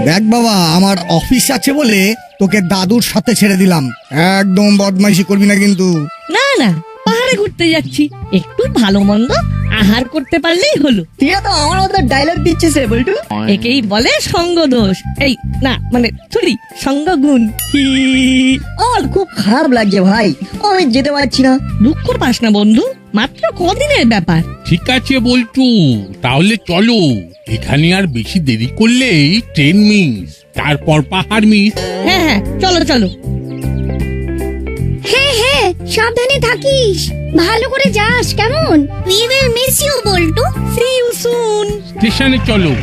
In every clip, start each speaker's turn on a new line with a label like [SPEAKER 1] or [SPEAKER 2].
[SPEAKER 1] দেখ বাবা, আমার অফিস আছে বলে তোকে দাদুর সাথে ছেড়ে দিলাম। একদম বদমাইশি করবি না কিন্তু।
[SPEAKER 2] না না, পাহাড়ে ঘুরতে যাচ্ছি, একটু ভালো মন্দ আহার করতে পারলেই হলো।
[SPEAKER 3] তুই তো আমার মতো ডায়লগ দিচ্ছিস রে বল্টু।
[SPEAKER 2] একেই বলে সঙ্গ দোষ। এই না মানে সরি, সঙ্গ গুণ।
[SPEAKER 3] আমার খুব খারাপ লাগছে ভাই, আমি যেতে পারছি না।
[SPEAKER 2] দুঃখ পাস না বন্ধু, মাত্র কদিনের ব্যাপার।
[SPEAKER 4] ঠিক আছে বল্টু, তাহলে চলো। এখানে আর বেশি দেরি করলেই ট্রেন মিস, তারপর পাহাড় মিস।
[SPEAKER 2] হ্যাঁ হ্যাঁ, চলো চলো।
[SPEAKER 5] হ্যাঁ হ্যাঁ, সাবধানে থাকিস, ভালো করে যাস কেমন? We will miss you Boltu.
[SPEAKER 2] See you soon.
[SPEAKER 4] স্টেশনে চলো।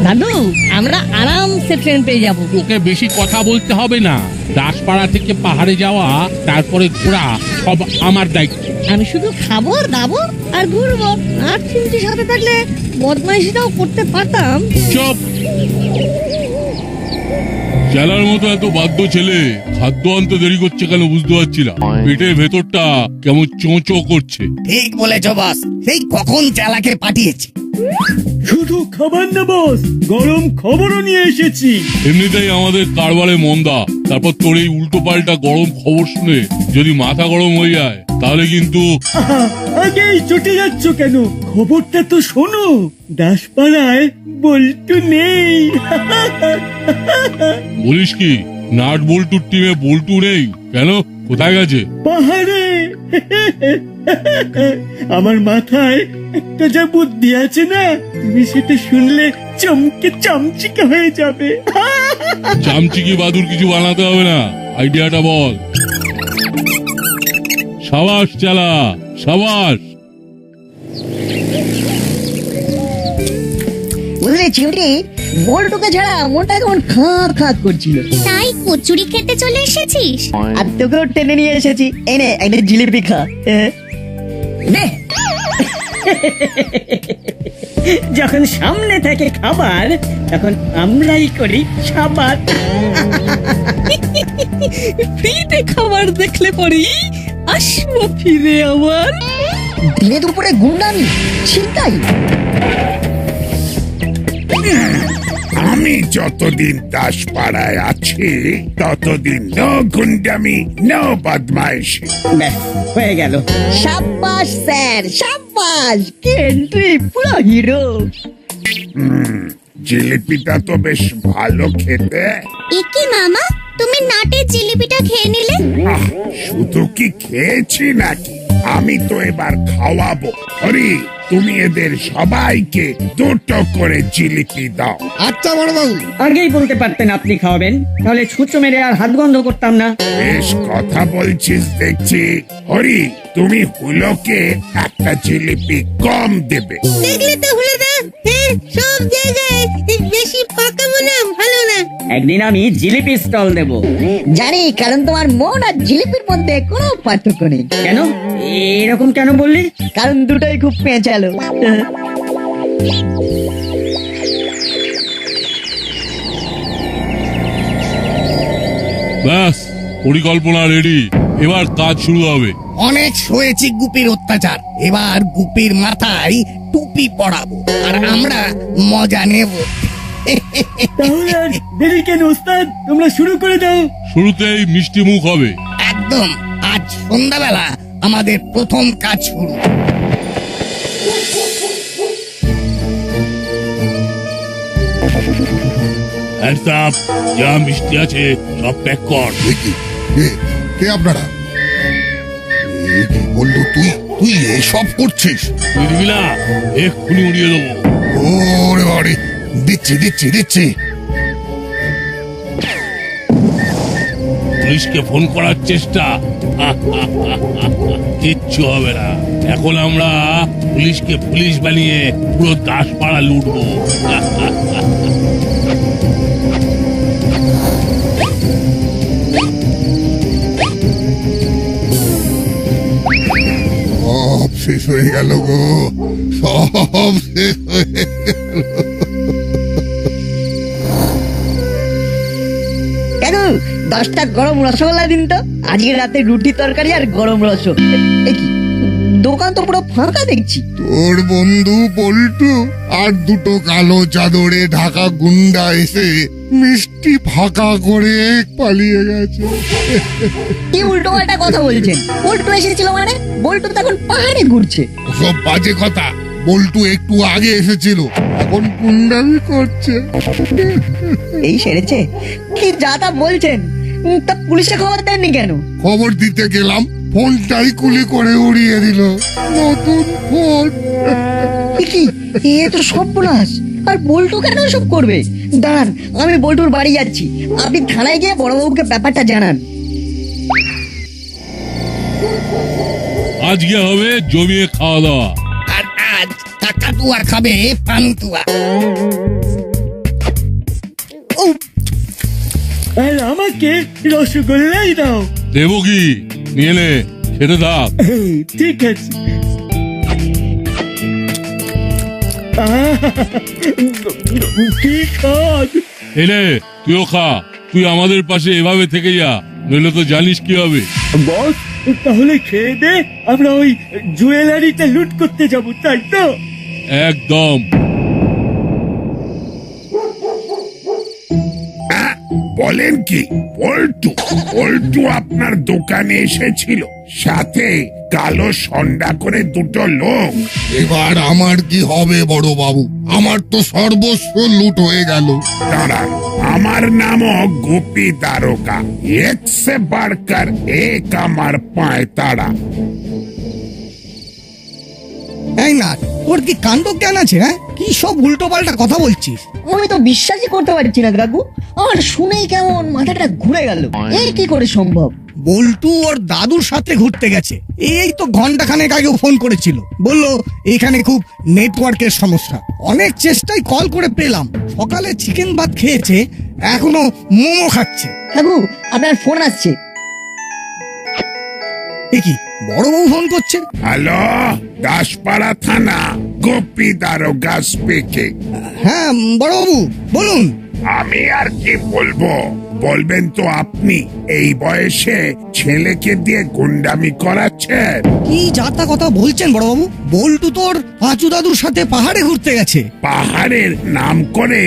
[SPEAKER 2] দাদু, আমরা আরামসে ট্রেন পেয়ে যাবো।
[SPEAKER 4] ওকে বেশি কথা বলতে হবে না। দাসপাড়া থেকে পাহাড়ে যাওয়া, তারপরে ঘোরা, সব আমার দায়িত্ব।
[SPEAKER 2] আমি শুধু খাবো দাবো আর ঘুরবো। আর চিমটির সাথে থাকলে বদমাইশিটাও করতে পারতাম।
[SPEAKER 4] চুপ! জেলার মতো এত বাধ্য ছেলে খাদ্য আনতে দেরি করছে কেন বুঝতে পারছি না। পেটের ভেতরটা কেমন চোঁচো করছে।
[SPEAKER 1] ঠিক বলেছ বস, সেই কখন চালাকে পাঠিয়েছি।
[SPEAKER 6] শুধু খাবার না বস, গরম খবরও নিয়ে এসেছি।
[SPEAKER 4] এমনিতেই আমাদের কারবারে মন্দা, তারপর তোর এই উল্টো পাল্টা গরম খবর শুনে যদি মাথা গরম হয়ে যায় তাহলে কিন্তু।
[SPEAKER 6] আহা, আগেই চটে যাচ্ছ কেন? খবরটা তো শোনো, দাসপাড়ায় বল্টু নেই।
[SPEAKER 4] বলিস কি, নাট বল্টুর টিমে বল্টু নেই কেন? কোথায় গেছে?
[SPEAKER 6] পাহাড়ে। আমার মাথায় একটা যা বুদ্ধি আছে না, তুমি সেটা শুনলে চমকে চামচিকে হয়ে যাবে।
[SPEAKER 4] চামচিকি বাদুর কিছু বানাতে হবে না, আইডিয়াটা বল। সাবাস চালা, সাবাস।
[SPEAKER 3] বুঝলি চিমটি, বল্টুকে ছাড়া মনটা কেমন খাঁত খাঁত করছিল।
[SPEAKER 5] তাই কচুরি খেতে চলে এসেছিস?
[SPEAKER 3] আর তোকেও টেনে নিয়ে এসেছি। এই নে একটা জিলিপি খা। নে।
[SPEAKER 6] যখন সামনে থাকে খাবার, তখন আমরাই করি সাবার।
[SPEAKER 2] ফ্রিতে খাবার দেখলে পরেই আসবো ফিরে আবার।
[SPEAKER 3] দিনে দুপুরে গুন্ডামি, চিন্তাই।
[SPEAKER 7] আমি যতদিন দাসপাড়ায় আছি ততদিন নো গুন্ডামি, নো বদমাইশি।
[SPEAKER 6] ব্যাস হয়ে গেল।
[SPEAKER 3] সাব্বাস স্যার, সাব্বাস। কেন্ট্রি পুরো হিরো।
[SPEAKER 7] জিলিপিটা তো বেশ ভালো খেতে।
[SPEAKER 5] একি মামা, তুমি নাটের জিলিপিটা খেয়ে নিলে?
[SPEAKER 7] আহ, শুধু কি খেয়েছি নাকি, আমি তো এবার খাওয়াবো। হরি, তুমি এদের সবাইকে দুটো করে জিলিপি দাও।
[SPEAKER 1] আচ্ছা বড় বাবু।
[SPEAKER 6] আগেই বলতে পারতেন আপনি খাওয়াবেন, তাহলে ছুঁচো মেরে আর হাত বন্ধ করতাম না।
[SPEAKER 7] বেশ কথা বলছিস দেখছি। হরি, তুমি হুলোকে একটা জিলিপি কম দেবে।
[SPEAKER 5] দেখলে তো হলো না, সব জায়গায় বেশি পাকাবো না, ভালো না।
[SPEAKER 6] একদিন আমি জিলিপি স্টল দেব।
[SPEAKER 3] জানি, কারণ তোমার মন আর জিলিপির মধ্যে কোনো পার্থক্য নেই।
[SPEAKER 6] কেন এরকম কেন বললি?
[SPEAKER 3] কারণ দুটোই খুব পেঁচালো।
[SPEAKER 4] ব্যাস, পরিকল্পনা রেডি, এবার কাজ শুরু হবে।
[SPEAKER 1] অনেক সয়েছি গুপির অত্যাচার, এবার গুপির মাথায় টুপি পড়াবো আর আমরা মজা নেব।
[SPEAKER 6] তাহলে আর দেরি কেন ওস্তাদ, তোমরা শুরু করে দাও।
[SPEAKER 4] শুরুতেই মিষ্টি মুখ হবে।
[SPEAKER 1] একদম, আজ সন্ধ্যাবেলা আমাদের প্রথম কাজ শুরু।
[SPEAKER 4] হ্যান্ডস আপ, যা মিষ্টি আছে সব প্যাক কর।
[SPEAKER 7] কে আপনারা? বললো তুই তুই এসব করছিস?
[SPEAKER 4] তুই দিবি না, এক্ষুনি উড়িয়ে দেবো।
[SPEAKER 7] ওরে বাড়ি, দিচ্ছি দিচ্ছি দিচ্ছি।
[SPEAKER 4] পুলিশকে ফোন করার চেষ্টা, কিচ্ছু হবে না। এখন আমরা পুলিশকে পুলিশ বানিয়ে পুরো দাসপাড়া লুটবো।
[SPEAKER 7] সব শেষ হয়ে গেল গো, সব শেষ হয়ে গেল।
[SPEAKER 3] কেন 10টা গরম রসগোল্লা দিন তো, আজকে রাতে রুটি তরকারি আর গরম রস। এ কি, দোকান তো পুরো ফাঁকা দেখছি।
[SPEAKER 8] তোর বন্ধু পল্টু আর দুটো কালো চাদরে ঢাকা গুন্ডা এসে মিষ্টি ফাঁকা করে পালিয়ে গেছে।
[SPEAKER 3] কি উল্টো পাল্টা কথা বলছেন? বল্টু এসেছিল মানে? বল্টু তো এখন পাহাড়ে ঘুরছে।
[SPEAKER 8] সব বাজে কথা। বল্টু একটু আগে এসেছিল, এখন গুন্ডামি করছে।
[SPEAKER 3] এই সেরেছে? কি যা তা বলছেন? তা পুলিশে খবর দেননি কেন?
[SPEAKER 8] খবর দিতে গেলাম, ফোনটাই কুলি করে উড়িয়ে দিল। নতুন ফোন।
[SPEAKER 3] এ কি, এ তো সর্বনাশ। আর বল্টু কেন সব করবে? দাঁড়ান, আমি বল্টুর বাড়ি যাচ্ছি, আপনি থানায় গিয়ে বড়বাবুকে ব্যাপারটা জানান।
[SPEAKER 4] আজকে হবে জমিয়ে খাওয়া দাওয়া।
[SPEAKER 1] আর আজ কাকাতুয়া খাবে পান্তুয়া।
[SPEAKER 6] আর আমাকে রসগোল্লাই দাও।
[SPEAKER 4] দেবো কি? নিয়ে নে, খেতে থাক।
[SPEAKER 6] ঠিক আছে। আহ, কি স্বাদ।
[SPEAKER 4] এনে তুইও খা। তুই আমাদের পাশে এভাবে থেকে যা, নইলে তো জানিস কি হবে।
[SPEAKER 6] বস, তাহলে খেয়ে দে আমরা ওই জুয়েলারিটা লুট করতে যাব, তাই তো?
[SPEAKER 4] একদম।
[SPEAKER 7] বলেন কি পল্টু? পল্টু আপনার দোকানে এসেছিল, সাথে কালো সন্ধ্যা করে দুটো লোক।
[SPEAKER 8] এবার আমার কি হবে বড় বাবু? আমার তো সর্বস্ব লুট হয়ে গেল।
[SPEAKER 7] দাঁড়ান, আমার নামও গোপী দারোগা। এক সে বাড়কর এক আমার পায় তারা।
[SPEAKER 1] এই না, তোর কি কাণ্ড জ্ঞান আছে? হ্যাঁ, কি সব উল্টো পাল্টা কথা বলছিস?
[SPEAKER 3] আমি তো বিশ্বাসই করতে পারছি না কাকু, আমার শুনেই কেমন মাথাটা ঘুরে গেল। এই কি করে সম্ভব?
[SPEAKER 1] বল্টু ওর দাদুর সাথে ঘুরতে গেছে। এই তো ঘন্টাখানেক আগেও ফোন করেছিল, বললো এখানে খুব নেটওয়ার্কের সমস্যা। অনেক চেষ্টায় কল করে পেলাম। সকালে চিকেন ভাত খেয়েছে, এখনো মোমো খাচ্ছে।
[SPEAKER 3] কাকু, আপনার ফোন আসছে।
[SPEAKER 1] এ কি, বড়বাবু ফোন করছে?
[SPEAKER 7] হ্যালো, দাসপাড়া থানা, গোপী দারোগা স্পিকিং।
[SPEAKER 1] হ্যাঁ বড়বাবু বলুন।
[SPEAKER 7] আমি আর কি বলবো? বলবেন তো আপনি এই বয়সে ছেলেকে দিয়ে গুন্ডামি করাচ্ছেন?
[SPEAKER 1] কি যাতা কথা বলছেন বড়বাবু? বল্টু তোর পাঁচু দাদুর সাথে পাহাড়ে ঘুরতে গেছে।
[SPEAKER 7] পাহাড়ের নাম করে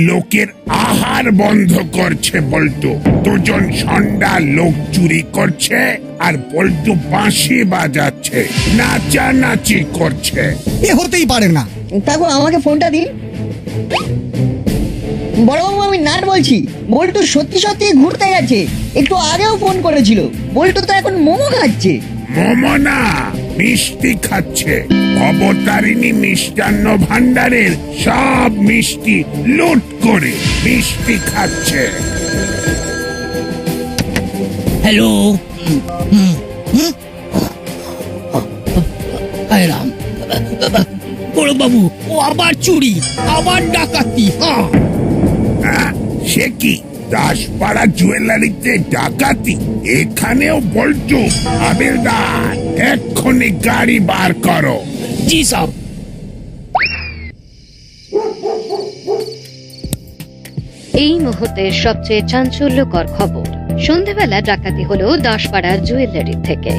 [SPEAKER 7] লোকের আহার বন্ধ করছে বল্টু। দুজন সন্ধ্যা লোক চুরি করছে আর বল্টু বাঁশি বাজাচ্ছে, নাচানাচি করছে।
[SPEAKER 1] এ হতেই পারে না।
[SPEAKER 3] কাকু, আমাকে ফোনটা দিন। বড়বাবু, আমি নাট বলছি। বল্টু সত্যি সত্যি ঘুরতে গেছে, একটু আগেও ফোন করেছিল। বল্টু তো এখন মোমো খাচ্ছে।
[SPEAKER 7] মোমো না, মিষ্টি খাচ্ছে। অবতারিণী মিষ্টান্ন ভান্ডারের সব মিষ্টি লুট করে মিষ্টি খাচ্ছে।
[SPEAKER 1] হ্যালো। রাম বড়বাবু, ও আবার চুরি, আবার ডাকাতি।
[SPEAKER 7] সে কি, দাসপাড়া জুয়েলারিতে ডাকাতি? এখানেও বল্টু? হাবিলদার, এক্ষুনি গাড়ি বার করো।
[SPEAKER 1] জি সব।
[SPEAKER 9] এই মুহূর্তের সবচেয়ে চাঞ্চল্যকর খবর। সন্ধেবেলা ডাকাতি হলো দাসপাড়ার জুয়েলারি থেকে।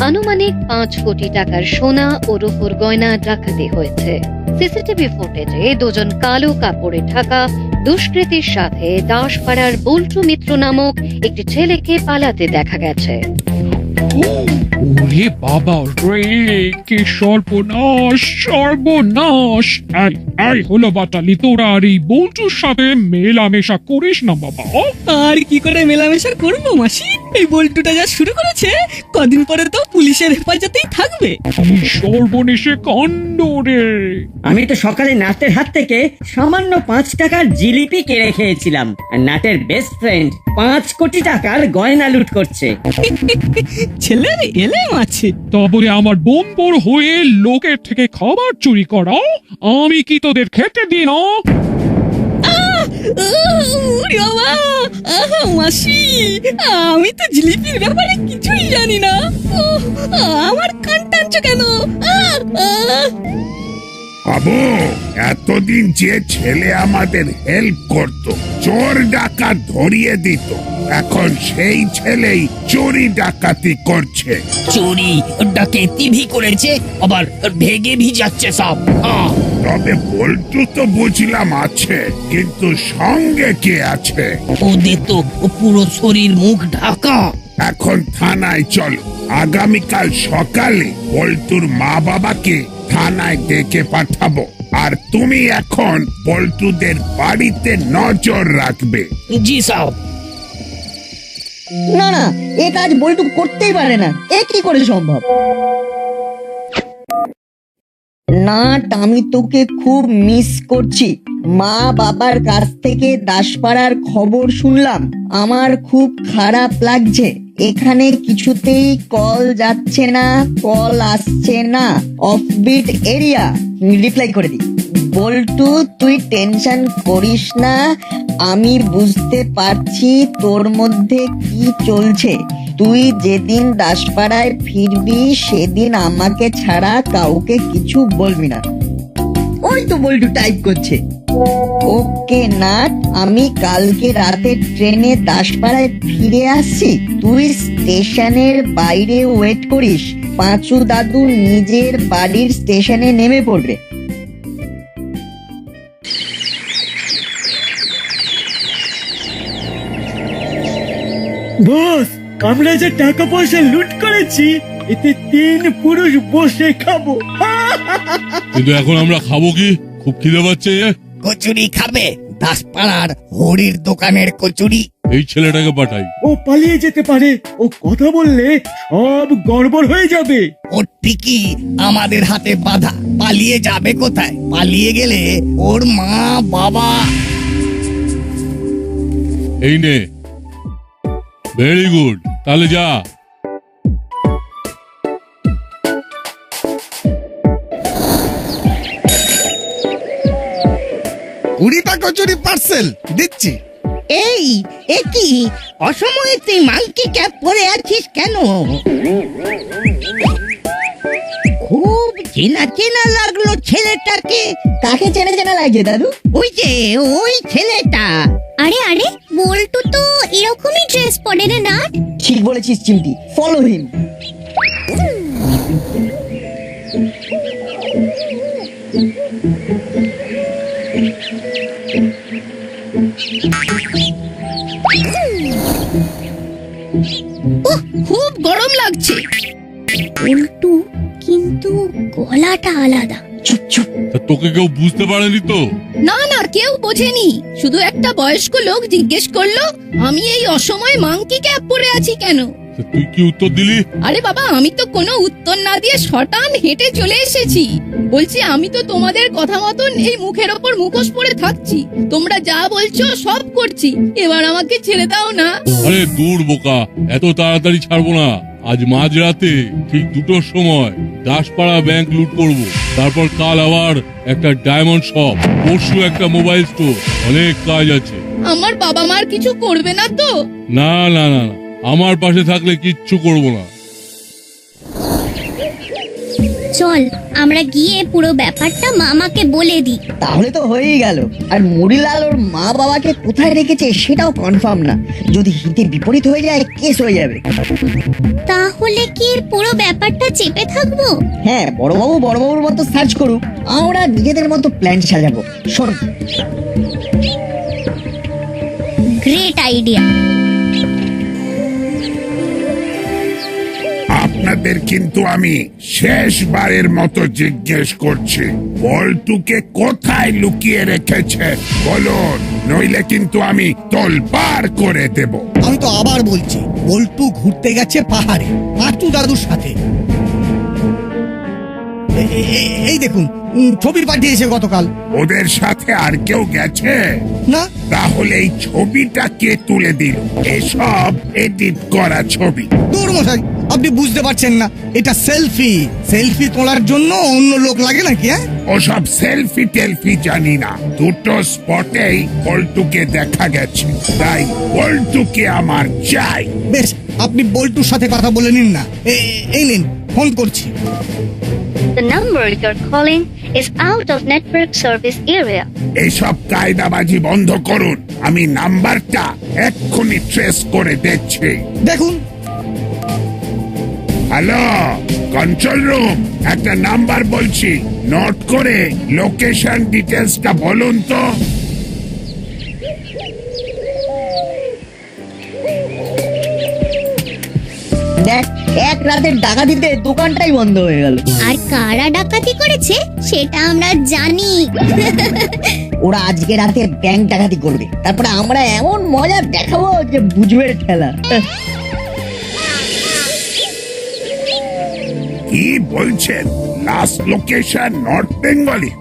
[SPEAKER 9] আনুমানিক 5 কোটি টাকার সোনা ও রূপোর গয়না ডাকাতি হয়েছে। সিসিটিভি ফুটেজে দুজন কালো কাপড়ে ঢাকা দুষ্কৃতীর সাথে দাসপাড়ার বল্টু মিত্র নামক একটি ছেলেকে পালাতে দেখা গেছে।
[SPEAKER 10] ওরে বাবা রে, কি সর্বনাশ, সর্বনাশ! এই হলো বাটালি, তোরা আর এই বল্টুর সাথে মেলামেশা করিস না বাবা।
[SPEAKER 2] আর কি করে মেলামেশা করবো মাসি? এই বল্টুটা যা শুরু করেছে, কদিন পরে তো পুলিশের হেফাজতেই থাকবে।
[SPEAKER 10] কি সর্বনেশে কাণ্ড রে!
[SPEAKER 11] আমি তো সকালে নাটের হাত থেকে সামান্য 5 টাকার জিলিপি কেড়ে খেয়েছিলাম, আর নাটের বেস্ট ফ্রেন্ড 5 কোটি টাকার গয়না লুট করছে।
[SPEAKER 2] ছেলের এলেম আছে।
[SPEAKER 10] তারপরে আমার বোম্বর হয়ে লোকের থেকে খাবার চুরি করা, আমি কি তোদের খেতে দিই না?
[SPEAKER 2] মাসি, আমি তো জিলিপির ব্যাপারে কিছুই জানি না। আমার কান টানছো কেন?
[SPEAKER 7] বাবু, এতদিন যে ছেলে আমাদের হেল্প করত, চোর ডাকাত ধরিয়ে দিত, এখন সেই ছেলেই চুরি ডাকাতি করছে।
[SPEAKER 12] চুরি ডাকাতি করেছে, আবার ভেগে ভিজাচ্ছে সব।
[SPEAKER 7] তবে বল্টু তো বুঝলাম আছে, কিন্তু সঙ্গে কে আছে?
[SPEAKER 12] ওদের তো পুরো শরীর মুখ ঢাকা।
[SPEAKER 7] এখন থানায় চলো, আগামীকাল সকালে বল্টুর মা বাবাকে থানায় ডেকে পাঠাবো। আর তুমি এখন বল্টুদের বাড়িতে নজর রাখবে।
[SPEAKER 12] জি সাহেব।
[SPEAKER 3] না না, এ কাজ বল্টু করতেই পারে না, এ কি করে সম্ভব? না, আমি তোকে খুব মিস করছি। মা বাবার কাছ থেকে দাসপাড়ার খবর শুনলাম, আমার খুব খারাপ লাগছে। এখানে কিছুতেই কল যাচ্ছে না, কল আসছে না, অফবিট এরিয়া। রিপ্লাই করে দি। বল্টু, তুই টেনশন করিস না, আমি বুঝতে পারছি তোর মধ্যে কি চলছে। তুই যেদিন দাসপাড়ায় ফিরবি সেদিন আমাকে ছাড়া কাউকে কিছু বলবি না। ওই তো বল্টু টাইপ করছে। ওকে নাট, আমি কালকে রাতে ট্রেনে দাসপাড়ায় ফিরে আসছি, তুই স্টেশনের বাইরে ওয়েট করিস। পাঁচু দাদু নিজের বাড়ির স্টেশনে নেমে পড়বে।
[SPEAKER 6] বস, আমরা যে টাকা পয়সা লুট করেছি এতে 3 পুরুষ বসে খাবো।
[SPEAKER 4] কিন্তু এখন আমরা খাবো কি? খুব খিদে পাচ্ছে।
[SPEAKER 1] কচুরি খাবে? দাসপাড়ার হরির দোকানের কচুরি।
[SPEAKER 4] এই ছেলেটাকে পাঠাই।
[SPEAKER 6] ও পালিয়ে যেতে পারে, ও কথা বললে সব গড়বড় হয়ে যাবে।
[SPEAKER 1] ওর ঠিকই আমাদের হাতে বাধা। পালিয়ে যাবে কোথায়? পালিয়ে গেলে ওর মা বাবা।
[SPEAKER 4] এই নে, ভেরি গুড, তাহলে যা।
[SPEAKER 1] কুড়িটা কচুরি পার্সেল দিচ্ছি।
[SPEAKER 12] এই কি অসময়ে তুই মাংকি ক্যাপ পরে আছিস কেন? খুব চেনা চেনা লাগলো ছেলেটাকে।
[SPEAKER 3] কাকে চেনা চেনা লাগছে দাদু?
[SPEAKER 12] ওই ছেলেটা।
[SPEAKER 5] আরে আরে, বল্টু তো এরকমই ড্রেস পরে রে না।
[SPEAKER 3] ঠিক বলেছিস চিমটি, ফলো হিম।
[SPEAKER 2] খুব গরম লাগছে।
[SPEAKER 5] বল্টু কিন্তু গলাটা আলাদা।
[SPEAKER 3] চুপ চুপ।
[SPEAKER 4] তা তোকে কেউ বুঝতে পারেনি তো?
[SPEAKER 2] না না, কেউ বোঝেনি। শুধু একটা বয়স্ক লোক জিজ্ঞেস করলো আমি এই অসময়ে মাংকি ক্যাপ পরে আছি কেন।
[SPEAKER 4] তা তুই কি উত্তর দিলি?
[SPEAKER 2] আরে বাবা, আমি তো কোনো উত্তর না দিয়ে শটান হেঁটে চলে এসেছি। বলছি আমি তো তোমাদের কথা মতন এই মুখের ওপর মুখোশ পরে থাকছি, তোমরা যা বলছো সব করছি, এবার আমাকে ছেড়ে দাও না।
[SPEAKER 4] আরে দূর বোকা, এত তাড়াতাড়ি ছাড়বো না। আজ মাঝরাতে ঠিক 2টোর সময় দাসপাড়া ব্যাংক লুট করব, তারপর কাল আবার একটা ডায়মন্ড শপ, পরশু একটা মোবাইল স্টোর। অনেক কাজ আছে।
[SPEAKER 2] আমার বাবা মার কিছু করবে না তো?
[SPEAKER 4] না না না না, আমার পাশে থাকলে কিচ্ছু করব না।
[SPEAKER 5] চল আমরা গিয়ে পুরো ব্যাপারটা মামাকে বলে দিই।
[SPEAKER 3] তাহলে তো হয়েই গেল। আর মুড়িলাল ওর মা বাবাকে কোথায় রেখেছে সেটাও কনফার্ম না। যদি হিতে বিপরীত হয়ে যায় কেস হয়ে যাবে।
[SPEAKER 5] তাহলে কি পুরো ব্যাপারটা চেপে থাকবো?
[SPEAKER 3] হ্যাঁ, বড়বাবুর মতো সার্চ করুক, আমরা নিজেদের মতো প্ল্যান সাজাবো। শোন,
[SPEAKER 5] গ্রেট আইডিয়া।
[SPEAKER 7] আপনাদের কিন্তু আমি শেষবারের মতো জিজ্ঞেস করছি, বল্টুকে কোথায় লুকিয়ে রেখেছে বলুন, নইলে কিন্তু আমি তোলপাড় করে দেব।
[SPEAKER 1] আমি তো আবার বলছি, বল্টু ঘুরতে গেছে পাহাড়ে পাঁচু দাদুর সাথে। এই দেখুন, ছবি পাঠিয়েছে গতকাল।
[SPEAKER 7] ওদের সাথে আর কেউ গেছে
[SPEAKER 1] না।
[SPEAKER 7] তাহলে এই ছবিটা কে তুলে দিল? এসব এডিট করা ছবি।
[SPEAKER 1] দূর মশাই, আপনি বুঝতে পারছেন না, এটা সেলফি। সেলফি তোলার জন্য অন্য লোক লাগে নাকি?
[SPEAKER 7] ওসব সেলফি টেলফি জানি না, 2টো স্পটেই বল্টুকে দেখা গেছে, তাই বল্টুকে আমার চাই।
[SPEAKER 1] বেশ, আপনি বল্টুর সাথে কথা বলে নিন না। এই নিন, ফোন করছি।
[SPEAKER 9] The number you're calling is out of network service area.
[SPEAKER 7] এসব কায়দাবাজি বন্ধ করুন, আমি নাম্বারটা এক্ষুনি ট্রেস করে দেখছি।
[SPEAKER 1] দেখুন,
[SPEAKER 7] হ্যালো কন্ট্রোল রুম, একটা নাম্বার বলছি, নোট করে লোকেশন ডিটেলসটা বলুন তো।
[SPEAKER 3] দেখ, এক রাতের ডাকাতিতে দোকানটাই বন্ধ হয়ে গেল।
[SPEAKER 5] আর কারা ডাকাতি করেছে সেটা আমরা জানি।
[SPEAKER 3] ওরা আজকে রাতে ব্যাংক ডাকাতি করবে, তারপরে আমরা এমন মজা দেখাবো যে বুঝবে ঠেলা।
[SPEAKER 7] কি বলছেন? Last location north Bengali?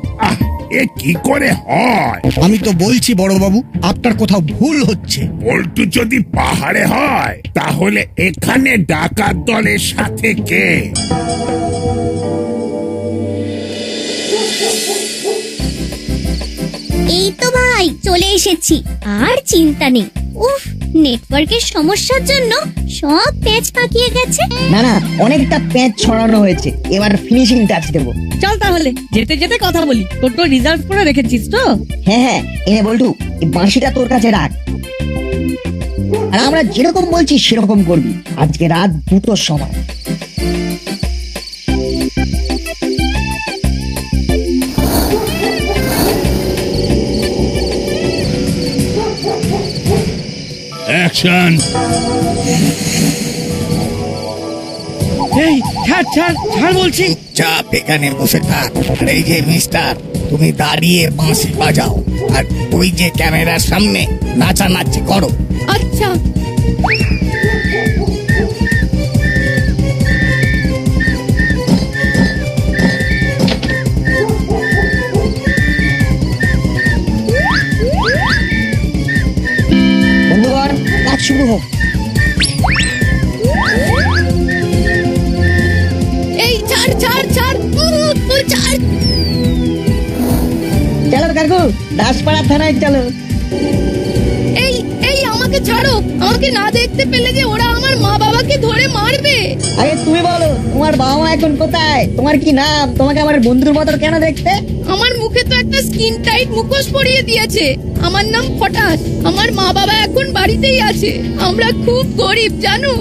[SPEAKER 7] এ কি করে হয়?
[SPEAKER 1] আমি তো বলছি বড়বাবু, আপনার কোথাও ভুল হচ্ছে।
[SPEAKER 7] বল্টু যদি পাহাড়ে হয় তাহলে এখানে ডাকাত দলের সাথে কে?
[SPEAKER 5] এই তো ভাই চলে এসেছি, আর চিন্তা নেই। উফ, নেটওয়ার্কের সমস্যার জন্য সব প্যাচ পাকিয়ে গেছে।
[SPEAKER 3] না না, অনেকটা প্যাঁচ ছড়ানো হয়েছে, এবার ফিনিশিং টাচ দেবো।
[SPEAKER 2] চল তাহলে যেতে যেতে কথা বলি। তোর তো রিজার্ভ করে রেখেছিস তো?
[SPEAKER 3] হ্যাঁ হ্যাঁ, এনে বল্টু, এই বাঁশিটা তোর কাছে রাখ, আর আমরা যেরকম বলছি সেরকম করবি। আজকে রাত 2টোর সময়।
[SPEAKER 4] অ্যাকশন!
[SPEAKER 6] এই ছাড় ছাড় ছাড় বলছি।
[SPEAKER 1] চাপ এখানে বসে থাক। আর এই যে মিস্টার, তুমি দাঁড়িয়ে বাঁশি বাজাও, আর ওই যে ক্যামেরার সামনে নাচানাচি করো।
[SPEAKER 2] আচ্ছা।
[SPEAKER 3] বন্ধুগণ, কাজ শুরু হোক।
[SPEAKER 2] এই ছাড় ছাড় ছাড়, তুই ছাড়।
[SPEAKER 3] চলো কাকু, দাসপাড়া থানায় চলো।
[SPEAKER 2] এই এই আমাকে ছাড়ো। আমাকে না দেখতে পেলে যে ওরা আমার মা বাবাকে ধরে মারবে।
[SPEAKER 3] আগে তুমি বলো, তোমার বাবা মা এখন কোথায়? তোমার কি নাম? তোমাকে আমার বন্ধুর মতো কেন দেখতে?
[SPEAKER 2] আমার মুখে তো একটা স্কিন টাইট মুখোশ পরিয়ে দিয়েছে। আমার নাম ফটাস। আমার মা বাবা এখন বাড়িতেই আছে। আমরা খুব গরিব জানো।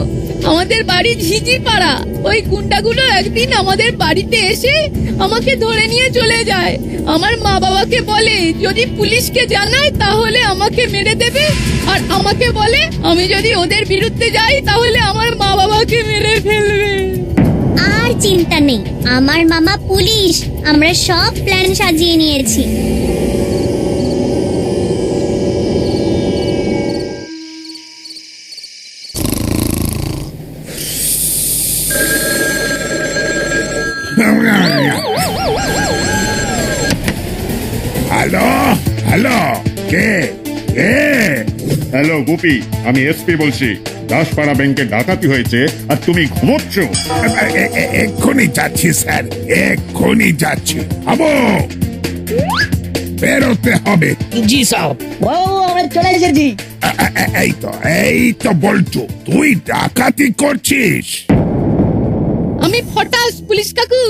[SPEAKER 2] আমাদের বাড়ি ঝিঝি পাড়া। ওই গুন্ডাগুলো একদিন আমাদের বাড়িতে এসে আমাকে ধরে নিয়ে চলে যায়। আমার মা বাবাকে বলে যদি পুলিশকে জানায় তাহলে আমাকে মেরে দেবে, আর আমাকে বলে আমি যদি ওদের বিরুদ্ধে যাই তাহলে আমার মা বাবাকে মেরে ফেলবে।
[SPEAKER 5] আর চিন্তা নেই, আমার মামা পুলিশ। আমরা সব প্ল্যান সাজিয়ে নিয়েছি।
[SPEAKER 7] হ্যালো হ্যালো, কে কে?
[SPEAKER 8] হ্যালো গোপি, আমি এসপি বলছি। দাসপাড়া ব্যাংকে ডাকাতি হয়েছে আর তুমি ঘুমোচ্ছ।
[SPEAKER 7] এক্ষুনি যাচ্ছি স্যার, এক্ষুনি যাচ্ছি। আবো বেরোতে হবে।
[SPEAKER 1] জি স্যার।
[SPEAKER 3] ও, আমরা চলে এসেছি।
[SPEAKER 7] এই তো বল্টু, তুই ডাকাতি করছিস?
[SPEAKER 2] আমি ফটাস পুলিশ কাকু,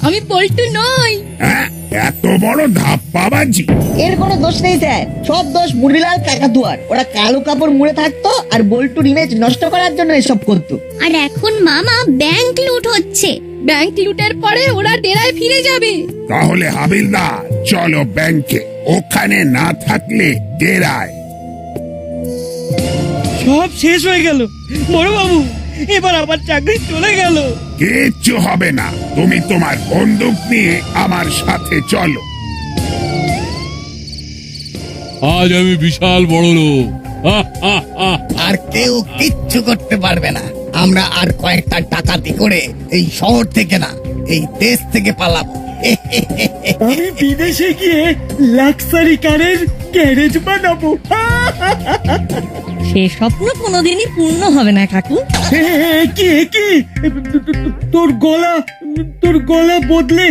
[SPEAKER 2] আমি বল্টু নই।
[SPEAKER 7] হ্যাঁ, এত বড় ধাপ্পাবাজি?
[SPEAKER 3] এর কোনো দোষ নেই স্যার, সব দোষ মুরলিলাল কাকাতুয়ার। ওরা কালো কাপড় মুড়ে থাকতো আর বল্টুর ইমেজ নষ্ট করার জন্য এসব করতো।
[SPEAKER 5] আর এখন মামা ব্যাংক লুট হচ্ছে।
[SPEAKER 2] ব্যাংক লুটের পরে ওরা ডেরায় ফিরে যাবে।
[SPEAKER 7] তাহলে হাবিলদার চলো ব্যাংকে, ওখানে না থাকলে ডেরায়।
[SPEAKER 6] সব শেষ হয়ে গেল বড় বাবু, এবার আমার চাকরি চলে গেল।
[SPEAKER 7] কিচ্ছু হবে না, তুমি তোমার বন্দুক নিয়ে আমার সাথে চলো।
[SPEAKER 4] আজ আমি বিশাল বড় লোক।
[SPEAKER 1] আর কেউ কিচ্ছু করতে পারবে না। আমরা আর কয়েকটা ডাকাতি করে এই শহর থেকে না, এই দেশ থেকে পালাবো।
[SPEAKER 6] আমি বিদেশে গিয়ে লাক্সারি কারের গ্যারেজ বানাবো।
[SPEAKER 2] সে স্বপ্ন কোনোদিনই পূর্ণ হবে না কাকু।
[SPEAKER 6] কি কি তোর গলা বদলে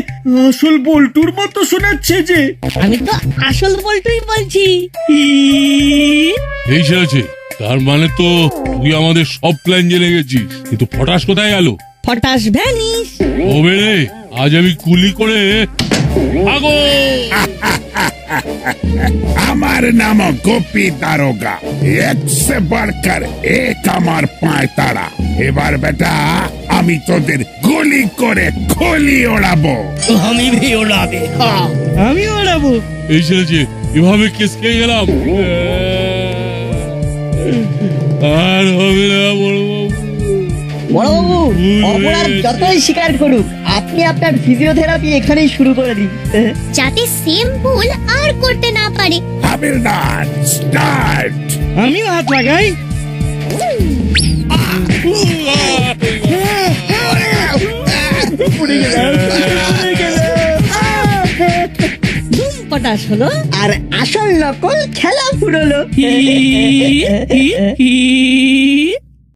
[SPEAKER 6] আসল বল্টুর মতো শোনাচ্ছে যে।
[SPEAKER 2] আমি তো আসল বল্টুই বলছি।
[SPEAKER 4] এই ছেলেছে, তার মানে তো তুই আমাদের সব প্ল্যান জেনে গেছিস। কিন্তু ফটাস কোথায় গেল?
[SPEAKER 2] ফটাস ভ্যানিস।
[SPEAKER 4] ও বেড়ে, আজ আমি কুলি করে ভাগো।
[SPEAKER 7] আমার নাম গোপী দারোগা, এক সে বাড়কার এক আমার পায় তারা। এবার বেটা আমি তোদের গুলি করে খলি ওড়াবো।
[SPEAKER 6] আমি ওড়াবো।
[SPEAKER 4] এই ছেলেছে এভাবে কেস খেয়ে গেলাম, আর হবে না বড়বাবু।
[SPEAKER 3] বড়বাবু, অপরাধ যতই স্বীকার করুক, আপনি আপনার ফিজিওথেরাপি এখানেই শুরু করে দিন।
[SPEAKER 5] যাতে সেম ভুল আর করতে না পারে।
[SPEAKER 7] হাবিলদার স্টার্ট।
[SPEAKER 6] আমিও হাত লাগাই।
[SPEAKER 12] পটাশ হলো
[SPEAKER 3] আর আসল নকল খেলা ফুরলো।
[SPEAKER 12] হি